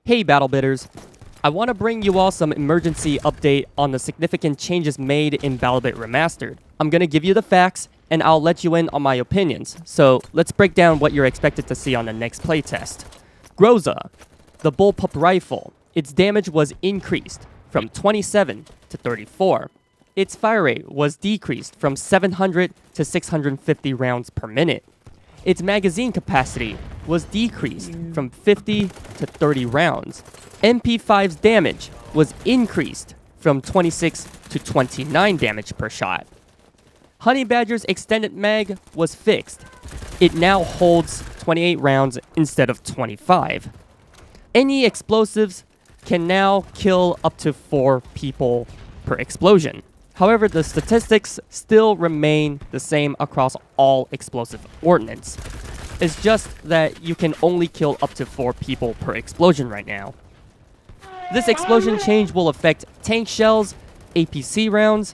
Hey BattleBitters, I want to bring you all some emergency update on the significant changes made in BattleBit Remastered. I'm going to give you the facts, and I'll let you in on my opinions. So let's break down what you're expected to see on the next playtest. GROZA, the bullpup rifle. Its damage was increased from 27 to 34. Its fire rate was decreased from 700 to 650 rounds per minute. Its magazine capacity was decreased from 50 to 30 rounds. MP5's damage was increased from 26 to 29 damage per shot. Honey Badger's extended mag was fixed. It now holds 28 rounds instead of 25. Any explosives can now kill up to 4 people per explosion. However, the statistics still remain the same across all explosive ordnance. It's just that you can only kill up to 4 people per explosion right now. This explosion change will affect tank shells, APC rounds,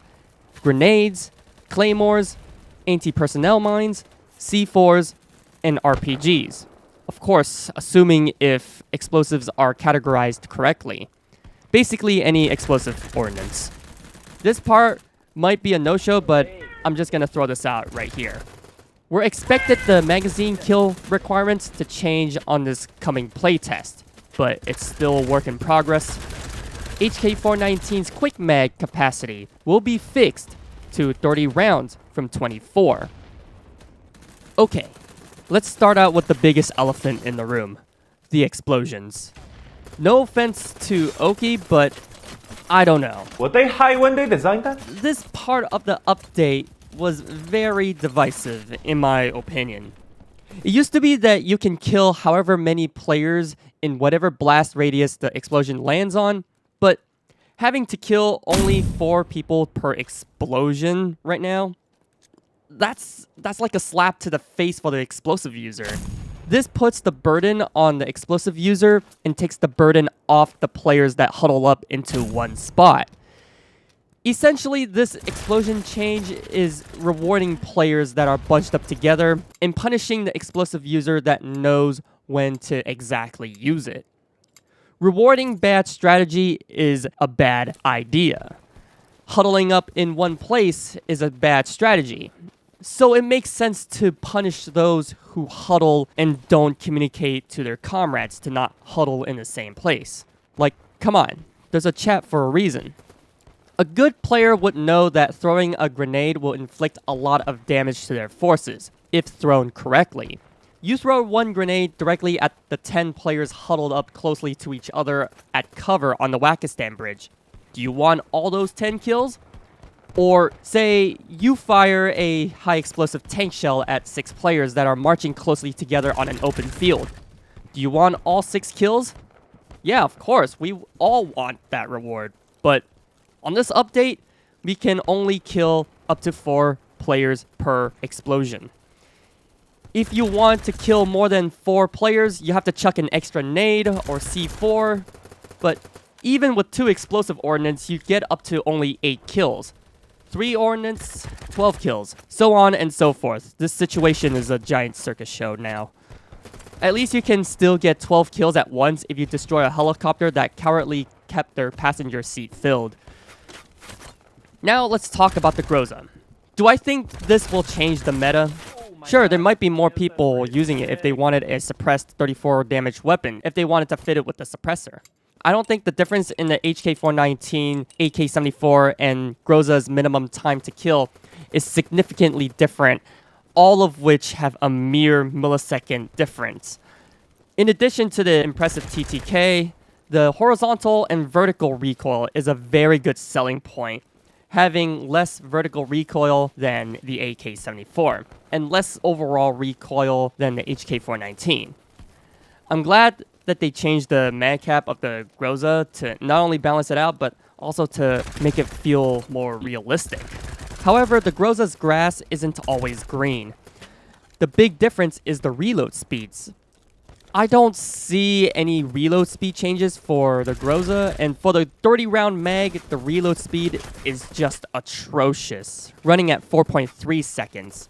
grenades, claymores, anti-personnel mines, C4s, and RPGs. Of course, assuming if explosives are categorized correctly. Basically any explosive ordnance. This part might be a no-show, but I'm just gonna throw this out right here. We're expected the magazine kill requirements to change on this coming playtest, but it's still a work in progress. HK419's quick mag capacity will be fixed to 30 rounds from 24. Okay, let's start out with the biggest elephant in the room, the explosions. No offense to Oki, but I don't know. Were they high when they designed that? This part of the update was very divisive, in my opinion. It used to be that you can kill however many players in whatever blast radius the explosion lands on, but having to kill only 4 people per explosion right now, that's like a slap to the face for the explosive user. This puts the burden on the explosive user and takes the burden off the players that huddle up into one spot. Essentially, this explosion change is rewarding players that are bunched up together and punishing the explosive user that knows when to exactly use it. Rewarding bad strategy is a bad idea. Huddling up in one place is a bad strategy. So it makes sense to punish those who huddle and don't communicate to their comrades to not huddle in the same place. Like, come on, there's a chat for a reason. A good player would know that throwing a grenade will inflict a lot of damage to their forces, if thrown correctly. You throw one grenade directly at the 10 players huddled up closely to each other at cover on the Wakistan Bridge. Do you want all those 10 kills? Or say you fire a high explosive tank shell at 6 players that are marching closely together on an open field. Do you want all 6 kills? Yeah, of course, we all want that reward. But on this update, we can only kill up to 4 players per explosion. If you want to kill more than 4 players, you have to chuck an extra nade or C4. But even with 2 explosive ordnance, you get up to only 8 kills. 3 ordnance, 12 kills, so on and so forth. This situation is a giant circus show now. At least you can still get 12 kills at once if you destroy a helicopter that cowardly kept their passenger seat filled. Now let's talk about the GROZA. Do I think this will change the meta? Sure, there might be more people using it if they wanted a suppressed 34 damage weapon, if they wanted to fit it with the suppressor. I don't think the difference in the HK419, AK-74, and GROZA's minimum time to kill is significantly different, all of which have a mere millisecond difference. In addition to the impressive TTK, the horizontal and vertical recoil is a very good selling point, having less vertical recoil than the AK-74, and less overall recoil than the HK419. I'm glad that they changed the mag cap of the GROZA to not only balance it out, but also to make it feel more realistic. However, the GROZA's grass isn't always green. The big difference is the reload speeds. I don't see any reload speed changes for the GROZA, and for the 30-round mag, the reload speed is just atrocious, running at 4.3 seconds.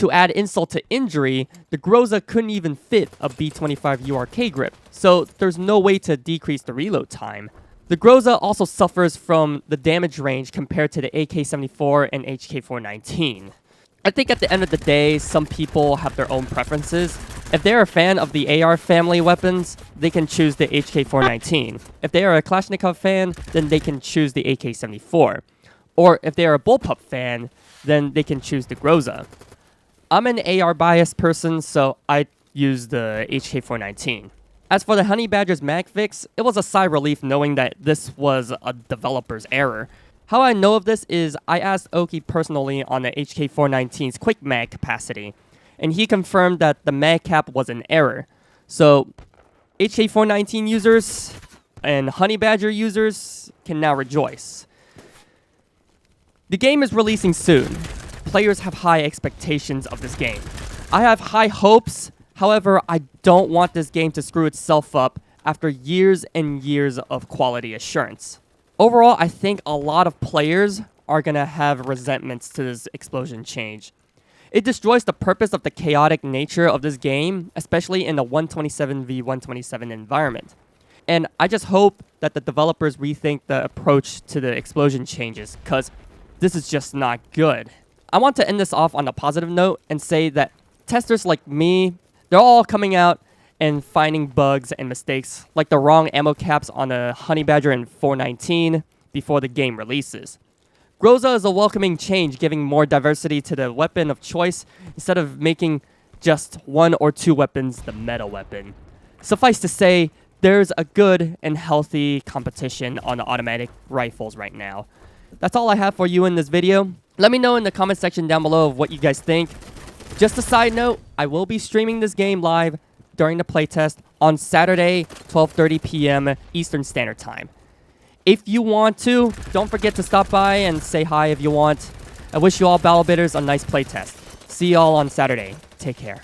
To add insult to injury, the GROZA couldn't even fit a B25 URK grip, so there's no way to decrease the reload time. The GROZA also suffers from the damage range compared to the AK-74 and HK-419. I think at the end of the day, some people have their own preferences. If they're a fan of the AR family weapons, they can choose the HK-419. If they are a Kalashnikov fan, then they can choose the AK-74. Or if they are a bullpup fan, then they can choose the GROZA. I'm an AR biased person, so I use the HK-419. As for the Honey Badger's mag fix, it was a sigh of relief knowing that this was a developer's error. How I know of this is I asked Oki personally on the HK-419's quick mag capacity, and he confirmed that the mag cap was an error. So HK-419 users and Honey Badger users can now rejoice. The game is releasing soon. Players have high expectations of this game. I have high hopes, however, I don't want this game to screw itself up after years and years of quality assurance. Overall, I think a lot of players are going to have resentments to this explosion change. It destroys the purpose of the chaotic nature of this game, especially in a 127v127 environment. And I just hope that the developers rethink the approach to the explosion changes, because this is just not good. I want to end this off on a positive note and say that testers like me, they're all coming out and finding bugs and mistakes, like the wrong ammo caps on a Honey Badger in 419 before the game releases. GROZA is a welcoming change, giving more diversity to the weapon of choice instead of making just one or two weapons the meta weapon. Suffice to say, there's a good and healthy competition on the automatic rifles right now. That's all I have for you in this video. Let me know in the comment section down below of what you guys think. Just a side note, I will be streaming this game live during the playtest on Saturday, 12:30 p.m. Eastern Standard Time. If you want to, don't forget to stop by and say hi if you want. I wish you all BattleBitters a nice playtest. See y'all on Saturday. Take care.